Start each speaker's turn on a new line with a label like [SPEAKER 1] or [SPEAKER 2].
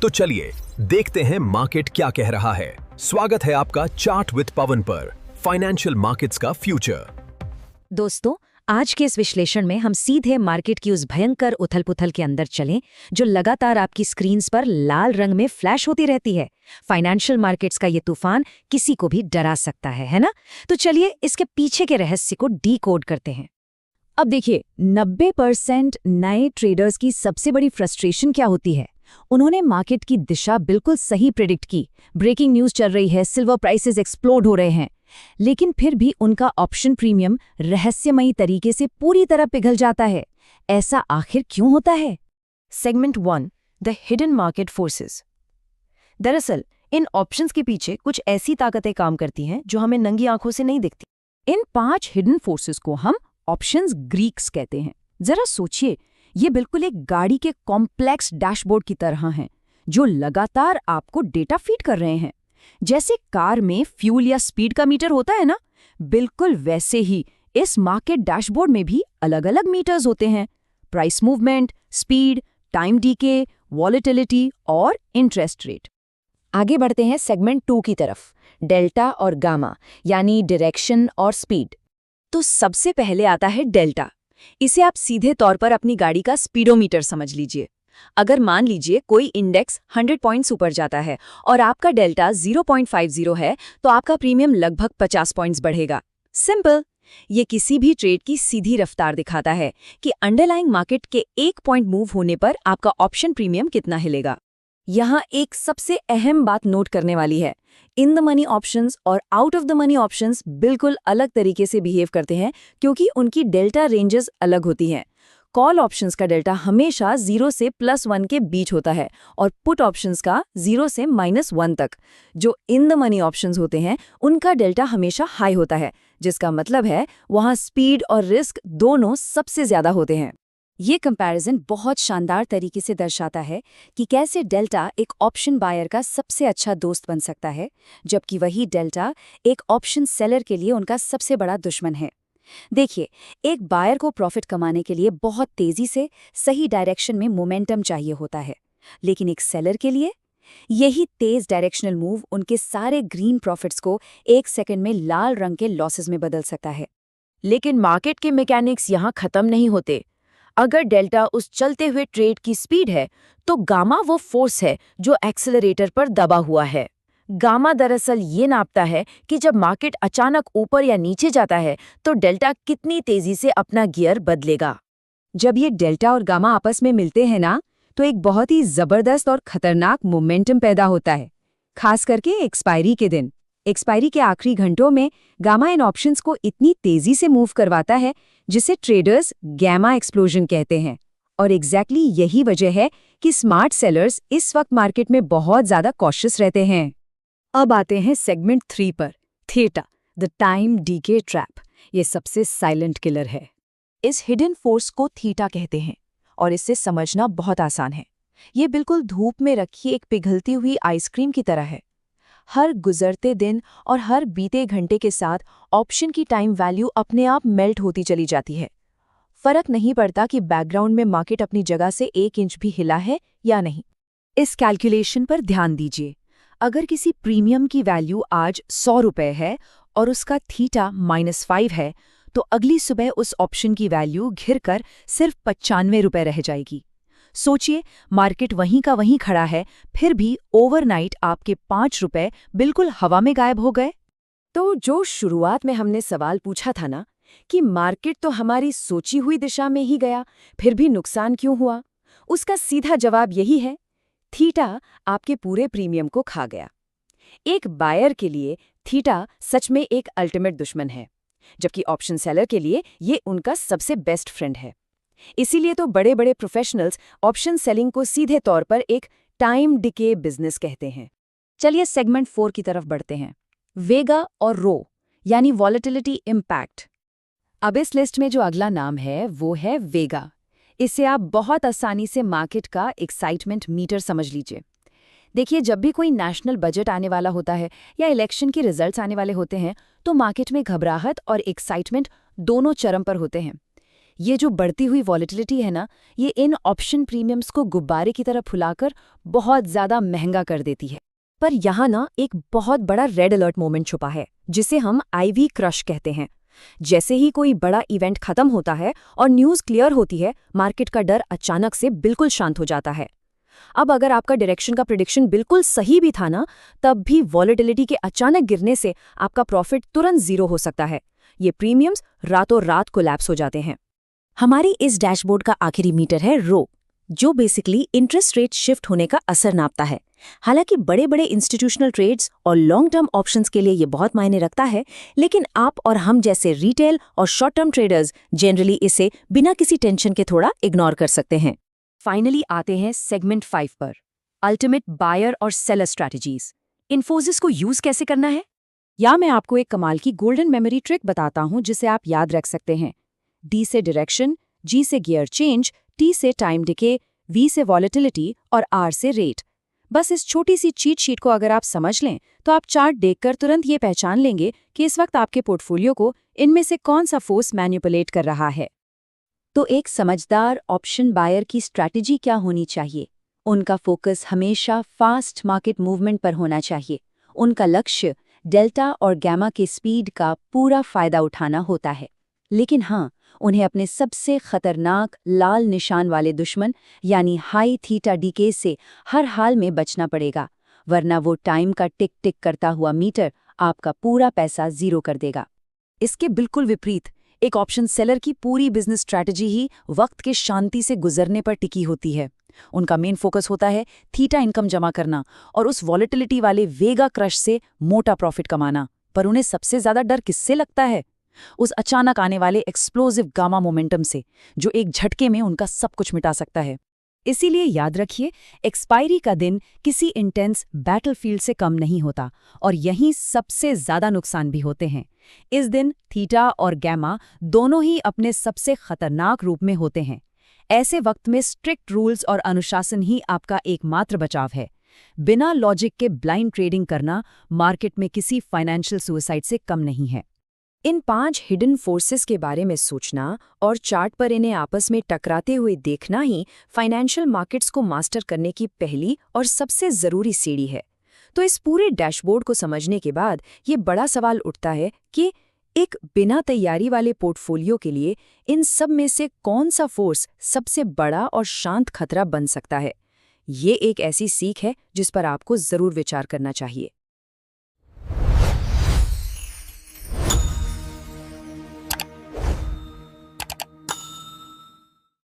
[SPEAKER 1] तो चलिए देखते हैं मार्केट क्या कह रहा है। स्वागत है आपका चार्ट विद पवन पर, फाइनेंशियल मार्केट्स का फ्यूचर।
[SPEAKER 2] दोस्तों, आज के इस विश्लेषण में हम सीधे मार्केट की उस भयंकर उथल-पुथल के अंदर चलें जो लगातार आपकी स्क्रीन्स पर लाल रंग में फ्लैश होती रहती है। फाइनेंशियल मार्केट्स का ये तूफान किसी को भी डरा सकता है ना? तो चलिए इसके पीछे के रहस्य को डीकोड करते हैं। अब देखिए, 90% नए ट्रेडर्स की सबसे बड़ी फ्रस्ट्रेशन क्या होती है? उन्होंने मार्केट की दिशा बिल्कुल सही प्रेडिक्ट की, ब्रेकिंग न्यूज़ चल रही है, सिल्वर प्राइसेस एक्सप्लोड हो रहे हैं, लेकिन फिर भी उनका ऑप्शन प्रीमियम रहस्यमयी तरीके से पूरी तरह पिघल जाता है। ऐसा आखिर क्यों होता है? Segment 1, the hidden market forces. दरअसल इन ऑप्शंस के पीछे कुछ ऐसी ताकतें काम करती हैं जो हमें नंगी आंखों से नहीं दिखती। इन 5 हिडन फोर्सेस को हम ऑप्शंस ग्रीक्स कहते हैं। जरा सोचिए, ये बिल्कुल एक गाड़ी के कॉम्प्लेक्स डैशबोर्ड की तरह हैं, जो लगातार आपको डेटा फीड कर रहे हैं। जैसे कार में फ्यूल या स्पीड का मीटर होता है ना, बिल्कुल वैसे ही इस मार्केट डैशबोर्ड में भी अलग अलग मीटर्स होते हैं। Price movement, speed, time DK, volatility और इंटरेस्ट रेट। आगे बढ़ते हैं सेगमेंट 2 की तरफ, डेल्टा और गामा, यानी डायरेक्शन और स्पीड। तो सबसे पहले आता है डेल्टा। इसे आप सीधे तौर पर अपनी गाड़ी का स्पीडोमीटर समझ लीजिए। अगर मान लीजिए कोई इंडेक्स 100 पॉइंट्स ऊपर जाता है और आपका डेल्टा 0.50 है, तो आपका प्रीमियम लगभग 50 पॉइंट्स बढ़ेगा। सिंपल। ये किसी भी ट्रेड की सीधी रफ्तार दिखाता है कि अंडरलाइंग मार्केट के 1 पॉइंट मूव होने पर आपका ऑप्शन प्रीमियम कितना हिलेगा। यहाँ एक सबसे अहम बात नोट करने वाली है। इन द मनी ऑप्शंस और out of the money options बिल्कुल अलग तरीके से बिहेव करते हैं, क्योंकि उनकी डेल्टा रेंजेस अलग होती हैं। कॉल ऑप्शंस का डेल्टा हमेशा 0 से +1 के बीच होता है और पुट ऑप्शंस का 0 से -1 तक। जो इन द मनी ऑप्शंस होते हैं, उनका डेल्टा हमेशा हाई होता है, जिसका मतलब है वहाँ स्पीड और रिस्क दोनों सबसे ज्यादा होते हैं। ये कंपैरिजन बहुत शानदार तरीके से दर्शाता है कि कैसे डेल्टा एक ऑप्शन बायर का सबसे अच्छा दोस्त बन सकता है, जबकि वही डेल्टा एक ऑप्शन सेलर के लिए उनका सबसे बड़ा दुश्मन है। देखिए, एक बायर को प्रॉफिट कमाने के लिए बहुत तेजी से सही डायरेक्शन में मोमेंटम चाहिए होता है, लेकिन एक सेलर के लिए यही तेज डायरेक्शनल मूव उनके सारे ग्रीन प्रॉफिट्स को 1 सेकंड में लाल रंग के लॉसेस में बदल सकता है। लेकिन मार्केट के मैकेनिक्स यहाँ खत्म नहीं होते। अगर डेल्टा उस चलते हुए ट्रेड की स्पीड है, तो गामा वो फोर्स है जो एक्सेलरेटर पर दबा हुआ है। गामा दरअसल ये नापता है कि जब मार्केट अचानक ऊपर या नीचे जाता है, तो डेल्टा कितनी तेजी से अपना गियर बदलेगा। जब ये डेल्टा और गामा आपस में मिलते हैं ना, तो एक बहुत ही जबरदस्त और खतरनाक मोमेंटम पैदा होता है, खास करके एक्सपायरी के दिन। एक्सपायरी के आखिरी घंटों में गामा इन ऑप्शंस को इतनी तेजी से मूव करवाता है, जिसे ट्रेडर्स गैमा एक्सप्लोजन कहते हैं। और एग्जैक्टली यही वजह है कि स्मार्ट सेलर्स इस वक्त मार्केट में बहुत ज्यादा कॉशियस रहते हैं। अब आते हैं सेगमेंट 3 पर, theta, the time DK trap. ये सबसे साइलेंट किलर है। इस हिडन फोर्स को थीटा कहते हैं और इससे समझना बहुत आसान है। ये बिल्कुल धूप में रखी एक पिघलती हुई आइसक्रीम की तरह है। हर गुजरते दिन और हर बीते घंटे के साथ ऑप्शन की टाइम वैल्यू अपने आप मेल्ट होती चली जाती है। फर्क नहीं पड़ता कि बैकग्राउंड में मार्केट अपनी जगह से 1 इंच भी हिला है या नहीं। इस कैलकुलेशन पर ध्यान दीजिए। अगर किसी प्रीमियम की वैल्यू आज 100 रुपये है और उसका थीटा -5 है, तो अगली सुबह उस ऑप्शन की वैल्यू घिरकर सिर्फ 95 रुपये रह जाएगी। सोचिए, मार्केट वहीं का वहीं खड़ा है, फिर भी ओवरनाइट आपके 5 रुपये बिल्कुल हवा में गायब हो गए। तो जो शुरुआत में हमने सवाल पूछा था ना कि मार्केट तो हमारी सोची हुई दिशा में ही गया, फिर भी नुकसान क्यों हुआ, उसका सीधा जवाब यही है, थीटा आपके पूरे प्रीमियम को खा गया। एक बायर के लिए थीटा सच में एक अल्टीमेट दुश्मन है, जबकि ऑप्शन सेलर के लिए ये उनका सबसे बेस्ट फ्रेंड है। इसीलिए तो बड़े बड़े प्रोफेशनल्स ऑप्शन सेलिंग को सीधे तौर पर एक टाइम डिके बिजनेस कहते हैं। चलिए सेगमेंट 4 की तरफ बढ़ते हैं, वेगा और रो, यानी वॉलेटिलिटी इम्पैक्ट। अब इस लिस्ट में जो अगला नाम है वो है वेगा। इसे आप बहुत आसानी से मार्केट का एक्साइटमेंट मीटर समझ लीजिए। देखिए, जब भी कोई नेशनल बजट आने वाला होता है या इलेक्शन के रिजल्ट्स आने वाले होते हैं, तो मार्केट में घबराहट और एक्साइटमेंट दोनों चरम पर होते हैं। ये जो बढ़ती हुई वॉलेटिलिटी है ना, ये इन ऑप्शन प्रीमियम्स को गुब्बारे की तरह फुलाकर बहुत ज़्यादा महंगा कर देती है। पर यहाँ ना एक बहुत बड़ा रेड अलर्ट मोमेंट छुपा है, जिसे हम आईवी क्रश कहते हैं। जैसे ही कोई बड़ा इवेंट खत्म होता है और न्यूज़ क्लियर होती है, मार्केट का डर अचानक से बिल्कुल शांत हो जाता है। अब अगर आपका डायरेक्शन का प्रेडिक्शन बिल्कुल सही भी था ना, तब भी वॉलेटिलिटी के अचानक गिरने से आपका प्रॉफिट तुरंत जीरो हो सकता है। ये प्रीमियम्स रातों रात कोलैप्स हो जाते हैं। हमारी इस डैशबोर्ड का आखिरी मीटर है रो, जो बेसिकली इंटरेस्ट रेट शिफ्ट होने का असर नापता है। हालांकि बड़े बड़े इंस्टीट्यूशनल ट्रेड्स और लॉन्ग टर्म ऑप्शंस के लिए ये बहुत मायने रखता है, लेकिन आप और हम जैसे रिटेल और शॉर्ट टर्म ट्रेडर्स जनरली इसे बिना किसी टेंशन के थोड़ा इग्नोर कर सकते हैं। फाइनली आते हैं सेगमेंट 5 पर, अल्टीमेट बायर और सेलर स्ट्रैटेजीज। इन्फोसिस को यूज कैसे करना है? या मैं आपको एक कमाल की गोल्डन मेमोरी ट्रिक बताता हूं जिसे आप याद रख सकते हैं। डी से डायरेक्शन, जी से गियर चेंज, टी से टाइम डिके, वी से वॉलेटिलिटी और आर से रेट। बस इस छोटी सी चीट शीट को अगर आप समझ लें तो आप चार्ट देखकर तुरंत ये पहचान लेंगे कि इस वक्त आपके पोर्टफोलियो को इनमें से कौन सा फोर्स मैनिपुलेट कर रहा है। तो एक समझदार ऑप्शन बायर की स्ट्रैटेजी क्या होनी चाहिए? उनका फोकस हमेशा फास्ट मार्केट मूवमेंट पर होना चाहिए। उनका लक्ष्य डेल्टा और गैमा के स्पीड का पूरा फायदा उठाना होता है। लेकिन हाँ, उन्हें अपने सबसे खतरनाक लाल निशान वाले दुश्मन यानी हाई थीटा डीके से हर हाल में बचना पड़ेगा, वरना वो टाइम का टिक टिक करता हुआ मीटर आपका पूरा पैसा जीरो कर देगा। इसके बिल्कुल विपरीत एक ऑप्शन सेलर की पूरी बिजनेस स्ट्रैटेजी ही वक्त के शांति से गुजरने पर टिकी होती है। उनका मेन फोकस होता है थीटा इनकम जमा करना और उस वॉलेटिलिटी वाले वेगा क्रश से मोटा प्रॉफिट कमाना। पर उन्हें सबसे ज्यादा डर किससे लगता है? उस अचानक आने वाले एक्सप्लोसिव गामा मोमेंटम से, जो एक झटके में उनका सब कुछ मिटा सकता है। इसीलिए याद रखिए, एक्सपायरी का दिन किसी इंटेंस बैटलफील्ड से कम नहीं होता और यहीं सबसे ज्यादा नुकसान भी होते हैं। इस दिन थीटा और गैमा दोनों ही अपने सबसे खतरनाक रूप में होते हैं। ऐसे वक्त में स्ट्रिक्ट रूल्स और अनुशासन ही आपका एकमात्र बचाव है। बिना लॉजिक के ब्लाइंड ट्रेडिंग करना मार्केट में किसी फाइनेंशियल सुसाइड से कम नहीं है। इन 5 हिडन फोर्सेस के बारे में सोचना और चार्ट पर इन्हें आपस में टकराते हुए देखना ही फाइनेंशियल मार्केट्स को मास्टर करने की पहली और सबसे ज़रूरी सीढ़ी है। तो इस पूरे डैशबोर्ड को समझने के बाद ये बड़ा सवाल उठता है कि एक बिना तैयारी वाले पोर्टफोलियो के लिए इन सब में से कौन सा फोर्स सबसे बड़ा और शांत खतरा बन सकता है? ये एक ऐसी सीख है जिस पर आपको ज़रूर विचार करना चाहिए।